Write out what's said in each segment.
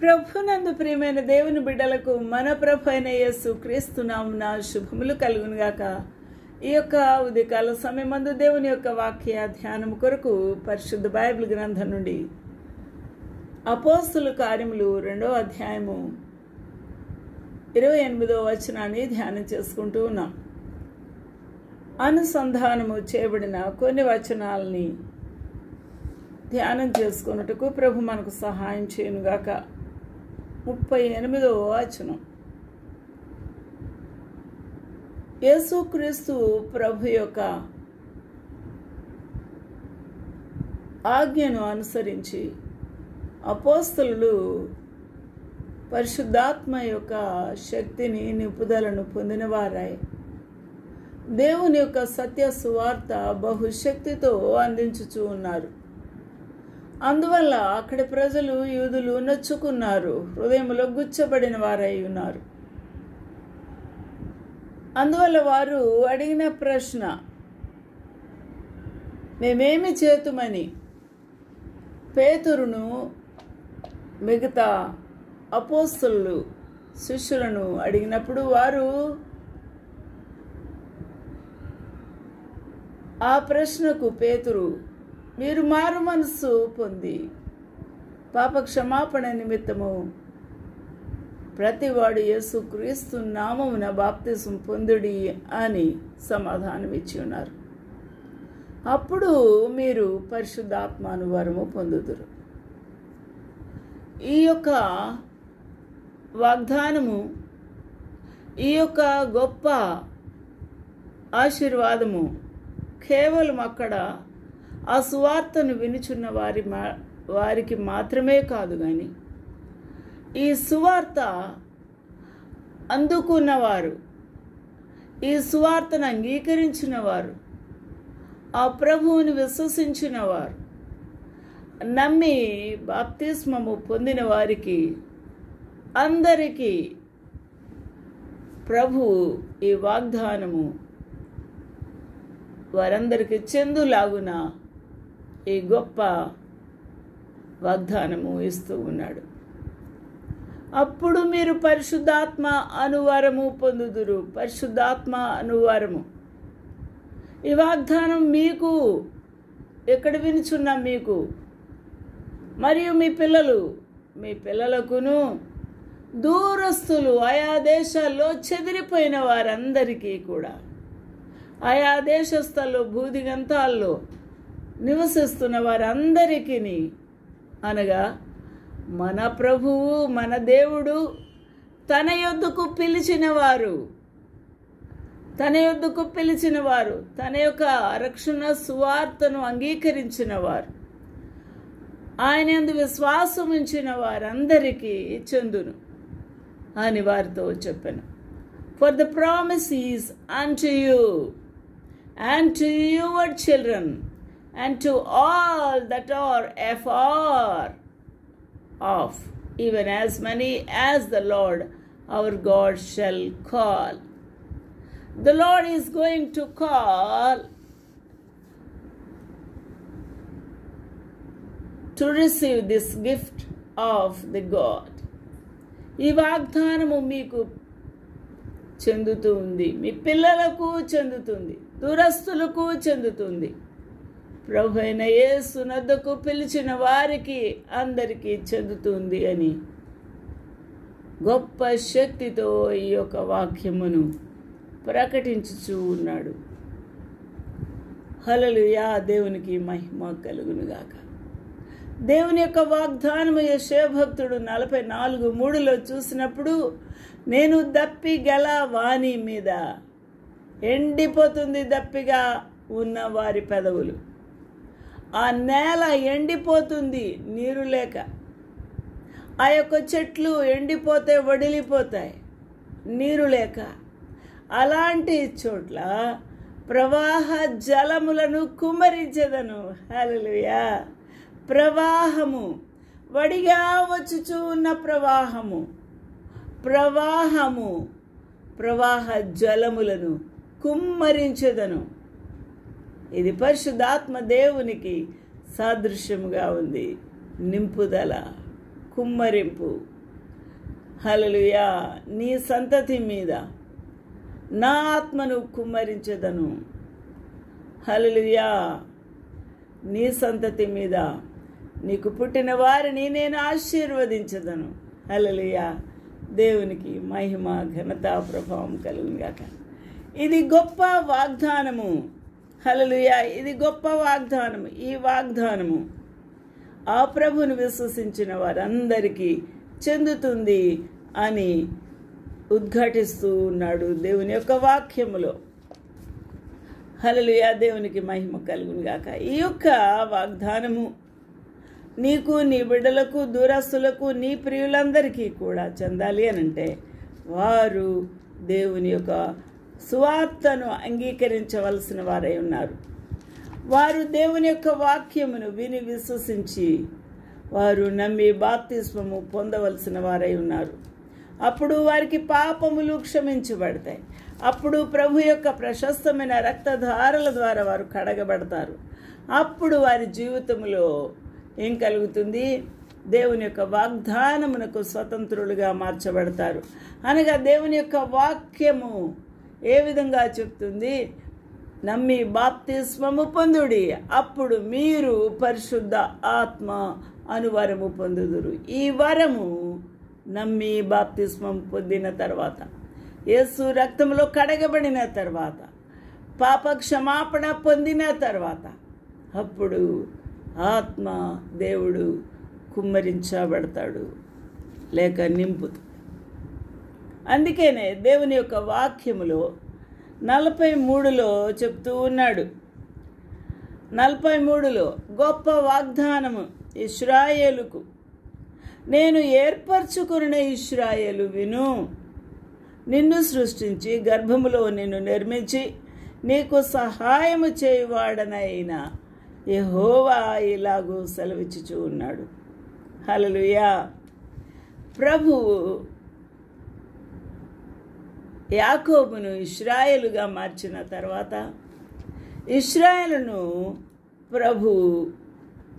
ప్రభునందు ప్రియమైన దేవుని బిడ్డలకు మన ప్రభు అయిన యేసు క్రీస్తు నామమున శుభములు కలుగునుగాక. ఈ యొక్క ఉదయకాల సమయమందు దేవుని యొక్క వాక్య ధ్యానం కొరకు పరిశుద్ధ బైబిల్ గ్రంథం నుండి అపోస్తలుల కార్యములు 2వ అధ్యాయము 28వ వచనాన్ని ధ్యానం చేసుకుంటూ ఉన్నాం. అనుసంధానము చేయబడిన కొన్ని వచనాలని ధ్యానం చేసుకున్నట్టుకు ప్రభు మనకు సహాయం చేయనుగాక. 38వ వచనం. యేసుక్రీస్తు ప్రభు యొక్క ఆజ్ఞను అనుసరించి అపోస్తలులు పరిశుద్ధాత్మ యొక్క శక్తిని నింపుదలను పొందినవారై దేవుని యొక్క సత్య సువార్త బహుశక్తితో అందించుచూ ఉన్నారు. అందువల్ల అక్కడి ప్రజలు యూదులు నొచ్చుకున్నారు, హృదయంలో గుచ్చబడిన వారై ఉన్నారు. అందువల్ల వారు అడిగిన ప్రశ్న, మేమేమి చేతుమని పేతురును మిగతా అపోస్తలులు శిష్యులను అడిగినప్పుడు వారు ఆ ప్రశ్నకు పేతురు, మీరు మారు మనస్సు పొంది పాప క్షమాపణ నిమిత్తము ప్రతివాడు యేసుక్రీస్తు నామమున బాప్తిసం పొందుడి అని సమాధానం ఇచ్చి ఉన్నారు. అప్పుడు మీరు పరిశుద్ధాత్మను వరము పొందుదురు. ఈ యొక్క వాగ్దానము, ఈ యొక్క గొప్ప ఆశీర్వాదము కేవలం అక్కడ ఆ సువార్తను వినుచున్న వారికి మాత్రమే కాదు, కానీ ఈ సువార్త అందుకున్నవారు, ఈ సువార్తను అంగీకరించిన వారు, ఆ ప్రభువుని విశ్వసించిన వారు, నమ్మి బాప్తిస్మము పొందిన వారికి అందరికీ ప్రభువు ఈ వాగ్దానము వారందరికీ చెందులాగున ఈ గొప్ప వాగ్దానము ఇస్తూ ఉన్నాడు. అప్పుడు మీరు పరిశుద్ధాత్మ అనువారము పొందుదురు. పరిశుద్ధాత్మ అనువారము ఈ వాగ్దానం మీకు, ఎక్కడ వినుచున్నా మీకు మరియు మీ పిల్లలకును, దూరస్తులు ఆయా దేశాల్లో చెదిరిపోయిన వారందరికీ కూడా, ఆయా దేశస్థల్లో భూదిగంతాల్లో నివసిస్తున్న వారందరికీ, అనగా మన ప్రభువు మన దేవుడు తన యొద్దకు పిలిచిన వారు, తన యొక్క రక్షణ సువార్తను అంగీకరించిన వారు, ఆయన యందు విశ్వాసం ఉంచిన వారందరికీ చెందును అని వారితో చెప్పాను. For the promise is unto you and to your children and to all that are afar off, even as many as the Lord our God shall call. The Lord is going to call to receive this gift of the God. ఈ వాగ్దానము మీకు చెందుతూ ఉంది, మీ పిల్లలకు చెందుతుంది, దూరస్తులకు చెందుతుంది. ప్రభు అయిన యేసు నద్దకు పిలిచిన వారికి అందరికీ చెందుతుంది అని గొప్ప శక్తితో ఈ యొక్క వాక్యమును ప్రకటించుచూ ఉన్నాడు. హల్లెలూయా, దేవునికి మహిమ కలుగునుగాక. దేవుని యొక్క వాగ్దానము యెషయా భక్తుడు 44:3 చూసినప్పుడు, నేను దప్పిగల వాని మీద, ఎండిపోతుంది దప్పిగా ఉన్న వారి పెదవులు, ఆ నేల ఎండిపోతుంది నీరు లేక, ఆ యొక్క చెట్లు ఎండిపోతే వడిలిపోతాయి నీరు లేక, అలాంటి చోట్ల ప్రవాహ జలములను కుమ్మరించెదను. హల్లెలూయా. ప్రవాహము, వడిగా వచ్చుచూ ఉన్న ప్రవాహ జలములను కుమ్మరించెదను. ఇది పరిశుద్ధాత్మ దేవునికి సాదృశ్యముగా ఉంది. నింపుదల, కుమ్మరింపు, హల్లెలూయా. నీ సంతతి మీద నా ఆత్మను కుమ్మరించెదను. హల్లెలూయా. నీ సంతతి మీద నీకు పుట్టిన వారిని నేను ఆశీర్వదించదను. హల్లెలూయా. దేవునికి మహిమ ఘనత ప్రభావం కలుగునుగాక. ఇది గొప్ప వాగ్దానము. హల్లెలూయా. ఇది గొప్ప వాగ్దానము. ఈ వాగ్దానము ఆ ప్రభుని విశ్వసించిన వారందరికీ చెందుతుంది అని ఉద్ఘాటిస్తూ ఉన్నాడు దేవుని యొక్క వాక్యములో. హల్లెలూయా. దేవునికి మహిమ కలుగునుగాక. ఈ యొక్క వాగ్దానము నీకు, నీ బిడ్డలకు, దూరస్తులకు, నీ ప్రియులందరికీ కూడా చెందాలి అనంటే వారు దేవుని యొక్క సువార్తను అంగీకరించవలసిన వారై ఉన్నారు. వారు దేవుని యొక్క వాక్యమును విని విశ్వసించి వారు నమ్మి బాప్తిస్మము పొందవలసిన వారై ఉన్నారు. అప్పుడు వారికి పాపములు క్షమించబడతాయి. అప్పుడు ప్రభు యొక్క ప్రశస్తమైన రక్తధారల ద్వారా వారు కడగబడతారు. అప్పుడు వారి జీవితంలో ఏం కలుగుతుంది? దేవుని యొక్క వాగ్దానమునకు స్వతంత్రులుగా మార్చబడతారు. అనగా దేవుని యొక్క వాక్యము ఏ విధంగా చెప్తుంది? నమ్మి బాప్తిస్మము పొందుడి, అప్పుడు మీరు పరిశుద్ధ ఆత్మ అను వరము పొందుదురు. ఈ వరము నమ్మి బాప్తిస్మం పొందిన తర్వాత, యేసు రక్తంలో కడగబడిన తర్వాత, పాప క్షమాపణ పొందిన తర్వాత అప్పుడు ఆత్మ దేవుడు కుమ్మరించబడతాడు లేక నింపుతాడు. అందుకనే దేవుని యొక్క వాక్యములో 43లో చెప్తూ ఉన్నాడు. 43లో గొప్ప వాగ్దానము ఇశ్రాయేలుకు, నేను ఏర్పరచుకున్న ఇశ్రాయేలు విను, నిన్ను సృష్టించి గర్భములో నిన్ను నిర్మించి నీకు సహాయము చేయువాడనైన యెహోవా ఇలాగూ సెలవిచ్చుచూ ఉన్నాడు. హల్లెలూయా. ప్రభువు యాకోబును ఇశ్రాయేలుగా మార్చిన తర్వాత ఇశ్రాయేలును ప్రభు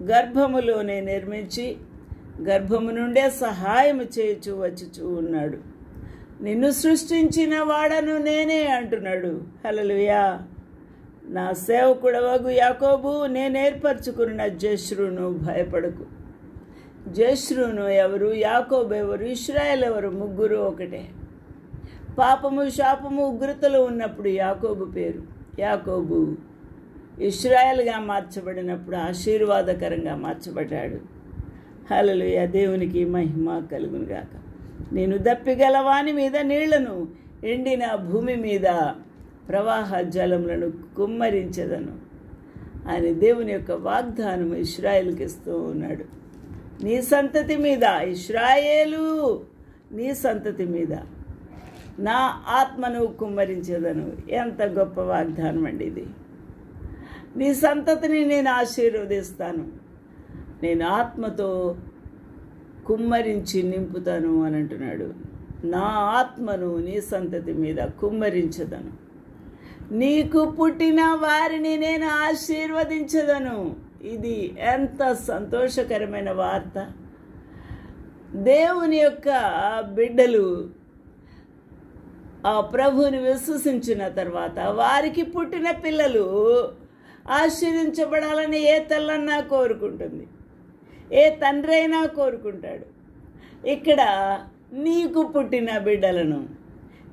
గర్భములోనే నిర్మించి గర్భము నుండే సహాయము చేయుచూ వచ్చుచూ ఉన్నాడు. నిన్ను సృష్టించిన వాడను నేనే అంటున్నాడు. హల్లెలూయా. నా సేవకుడవగు యాకోబు, నేను ఏర్పరచుకున్న జశ్రును భయపడకు. జశ్రును ఎవరు? యాకోబు ఎవరు? ఇశ్రాయేల్ ఎవరు? ముగ్గురు ఒకటే. పాపము, శాపము, ఉగ్రతలో ఉన్నప్పుడు యాకోబు పేరు యాకోబు ఇశ్రాయేల్గా మార్చబడినప్పుడు ఆశీర్వాదకరంగా మార్చబడ్డాడు. హల్లెలూయా. దేవునికి మహిమ కలుగునుగాక. నేను దప్పిగల వాని మీద నీళ్లను, ఎండిన భూమి మీద ప్రవాహ జలములను కుమ్మరించెదను అని దేవుని యొక్క వాగ్దానం ఇశ్రాయేలుకి ఇస్తూ ఉన్నాడు. నీ సంతతి మీద, ఇశ్రాయేలు నీ సంతతి మీద నా ఆత్మను కుమ్మరించెదను. ఎంత గొప్ప వాగ్దానం అండి ఇది. నీ సంతతిని నేను ఆశీర్వదిస్తాను, నేను ఆత్మతో కుమ్మరించి నింపుతాను అని అంటున్నాడు. నా ఆత్మను నీ సంతతి మీద కుమ్మరించదను, నీకు పుట్టిన వారిని నేను ఆశీర్వదించదను. ఇది ఎంత సంతోషకరమైన వార్త. దేవుని యొక్క బిడ్డలు ఆ ప్రభువుని విశ్వసించిన తర్వాత వారికి పుట్టిన పిల్లలు ఆశీర్వించబడాలని ఏ తల్లన్నా కోరుకుంటుంది, ఏ తండ్రి అయినా కోరుకుంటాడు. ఇక్కడ నీకు పుట్టిన బిడ్డలను,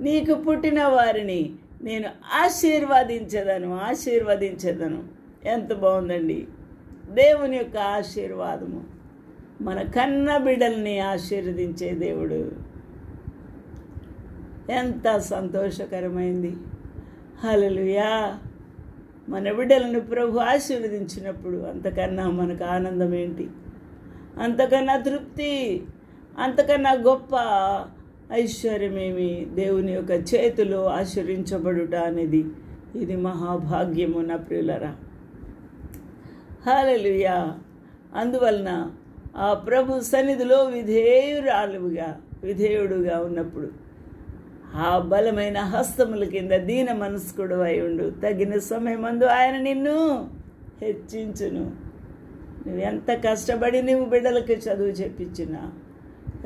నీకు పుట్టిన వారిని నేను ఆశీర్వదించదను. ఎంత బాగుందండి దేవుని యొక్క ఆశీర్వాదము. మన కన్న బిడ్డల్ని ఆశీర్వదించే దేవుడు. ఎంత సంతోషకరమైంది. హల్లెలూయా. మన బిడ్డలను ప్రభు ఆశీర్వదించినప్పుడు అంతకన్నా మనకు ఆనందం ఏంటి? అంతకన్నా తృప్తి, అంతకన్నా గొప్ప ఐశ్వర్యమేమి? దేవుని యొక్క చేతిలో ఆశీర్వించబడుట అనేది ఇది మహాభాగ్యము నా ప్రియులరా. హల్లెలూయా. అందువలన ఆ ప్రభు సన్నిధిలో విధేయుడుగా ఉన్నప్పుడు ఆ బలమైన హస్తముల కింద దీన మనస్కుడు అయి ఉండు. తగిన సమయమందు ఆయన నిన్ను హెచ్చించును. నువ్వు ఎంత కష్టపడి నువ్వు బిడ్డలకి చదువు చెప్పించినా,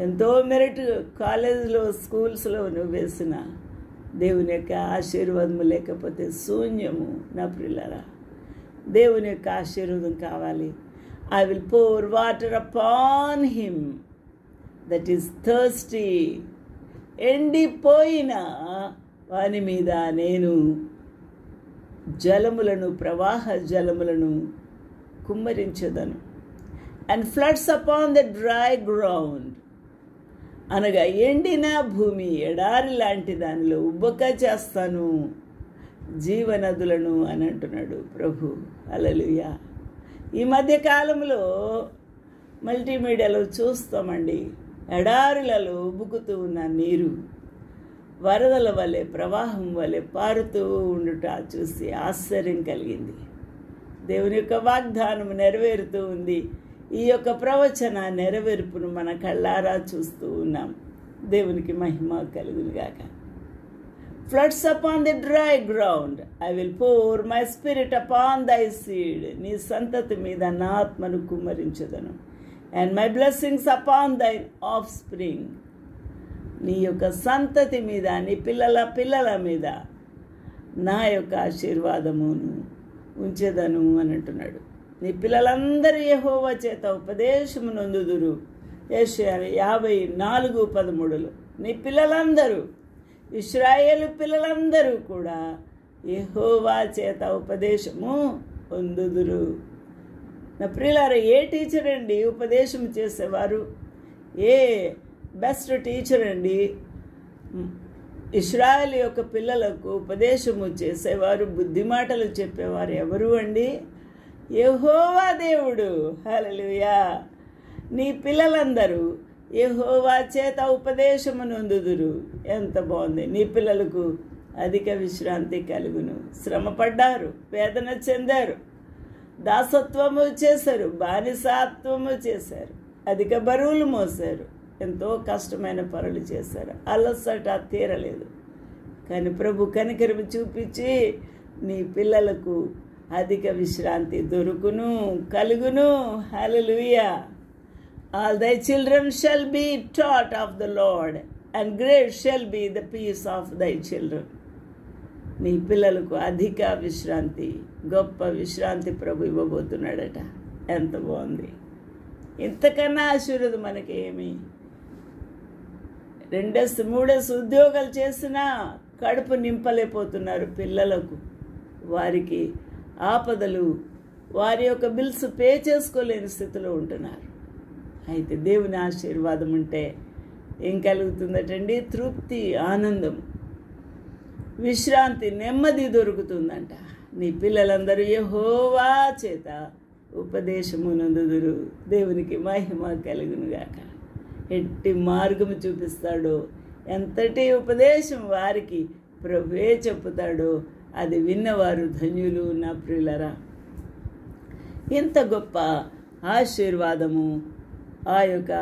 ఎంతో మెరిట్ కాలేజీలో స్కూల్స్లో నువ్వు వేసిన దేవుని యొక్క ఆశీర్వాదము లేకపోతే శూన్యము నా ప్రియులారా. దేవుని యొక్క ఆశీర్వాదం కావాలి. I will pour water upon him that is thirsty. ఎండిపోయిన వాని మీద నేను జలములను, ప్రవాహ జలములను కుమ్మరించదను. And floods upon the dry ground, అనగా ఎండిన భూమి, ఎడారి లాంటి దానిలో ఉబ్బక చేస్తాను జీవనదులను అని అంటున్నాడు ప్రభు. హల్లెలూయా. ఈ మధ్యకాలంలో మల్టీమీడియాలో చూస్తామండి, ఎడారులలో ఉబ్బుకుతూ ఉన్న నీరు వరదల వలె, ప్రవాహం వలె పారుతూ ఉండుట చూసి ఆశ్చర్యం కలిగింది. దేవుని యొక్క వాగ్దానం నెరవేరుతూ ఉంది. ఈ యొక్క ప్రవచన నెరవేర్పును మన కళ్ళారా చూస్తూ ఉన్నాం. దేవునికి మహిమ కలుగునుగాక. Floods upon the dry ground, I will pour my spirit upon thy seed. నీ సంతతి మీద నా ఆత్మను కుమ్మరించదను. And my blessings upon thy offspring. నీ యొక్క సంతతి మీద, నీ పిల్లల మీద నా యొక్క ఆశీర్వాదమును ఉంచెదను అని అంటున్నాడు. నీ పిల్లలందరూ యెహోవా చేత ఉపదేశము నొందుదురు. యెషయా 54:13. నీ పిల్లలందరూ, ఇశ్రాయేలు పిల్లలందరూ కూడా యెహోవా చేత ఉపదేశము పొందుదురు. నా ప్రియులారా, ఏ టీచర్ అండి ఉపదేశం చేసేవారు? ఏ బెస్ట్ టీచర్ అండి ఇశ్రాయేలు యొక్క పిల్లలకు ఉపదేశము చేసేవారు, బుద్ధి మాటలు చెప్పేవారు ఎవరు అండి? యెహోవా దేవుడు. హల్లెలూయా. నీ పిల్లలందరూ యెహోవా చేత ఉపదేశము నొందుదురు. ఎంత బాగుంది. నీ పిల్లలకు అధిక విశ్రాంతి కలుగును. శ్రమపడ్డారు, వేదన చెందారు, దాసత్వము చేశారు, బానిసత్వము చేశారు, అధిక బరువులు మోసారు, ఎంతో కష్టమైన పనులు చేశారు, అలసట తీరలేదు. కానీ ప్రభు కనికరము చూపించి నీ పిల్లలకు అధిక విశ్రాంతి దొరుకును, కలుగును. హల్లెలూయా. All thy children shall be taught of the lord, and great shall be the peace of thy children. నీ పిల్లలకు అధిక విశ్రాంతి, గొప్ప విశ్రాంతి ప్రభు ఇవ్వబోతున్నాడట. ఎంత బాగుంది. ఇంతకన్నా ఆశీర్వాదం మనకి ఏమి? 2-3 ఉద్యోగాలు చేసినా కడుపు నింపలేకపోతున్నారు పిల్లలకు. వారికి ఆపదలు, వారి యొక్క బిల్స్ పే చేసుకోలేని స్థితిలో ఉంటున్నారు. అయితే దేవుని ఆశీర్వాదం ఉంటే ఏం కలుగుతుందటండి? తృప్తి, ఆనందం, విశ్రాంతి, నెమ్మది దొరుకుతుందంట. నీ పిల్లలందరూ యెహోవా చేత ఉపదేశము నొందుదురు. దేవునికి మహిమ కలుగునుగాక. ఎట్టి మార్గము చూపిస్తాడో, ఎంతటి ఉపదేశం వారికి ప్రభువే చెప్పుతాడో అది విన్నవారు ధన్యులు. నా ప్రియులరా, ఇంత గొప్ప ఆశీర్వాదము ఆ యొక్క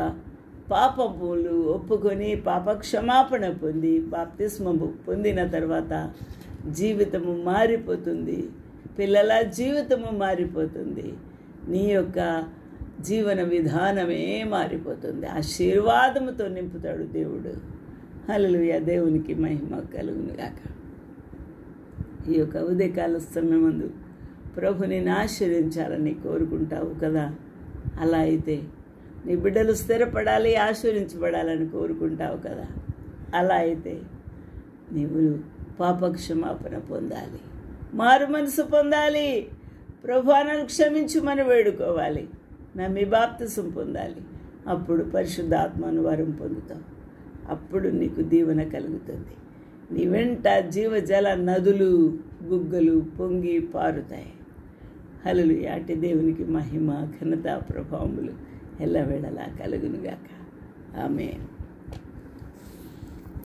పాపములు ఒప్పుకొని పాపక్షమాపణ పొంది బాప్తిస్మము పొందిన తర్వాత జీవితము మారిపోతుంది. పిల్లల జీవితము మారిపోతుంది. నీ యొక్క జీవన విధానమే మారిపోతుంది. ఆశీర్వాదముతో నింపుతాడు దేవుడు. హల్లెలూయా. దేవునికి మహిమ కలుగునుగాక. ఈ యొక్క ఉదయకాల సమయమందు ప్రభుని ఆశీర్వదించాలని కోరుకుంటావు కదా. అలా అయితే నీ బిడ్డలు స్థిరపడాలి, ఆశీర్వించబడాలని కోరుకుంటావు కదా. అలా అయితే నీవు పాపక్షమాపణ పొందాలి, మారు మనసు పొందాలి, ప్రభువును క్షమించుమని వేడుకోవాలి, నమ్మి బాప్తిసం పొందాలి. అప్పుడు పరిశుద్ధాత్మను వరం పొందుతావు. అప్పుడు నీకు దీవెన కలుగుతుంది. నీ వెంట జీవజల నదులు, బుగ్గలు పొంగి పారుతాయి. హల్లెలూయా. అట్టి దేవునికి మహిమ, ఘనత, ప్రభావములు ఎల్లవేళలా కలుగునుగాక. ఆమేన్.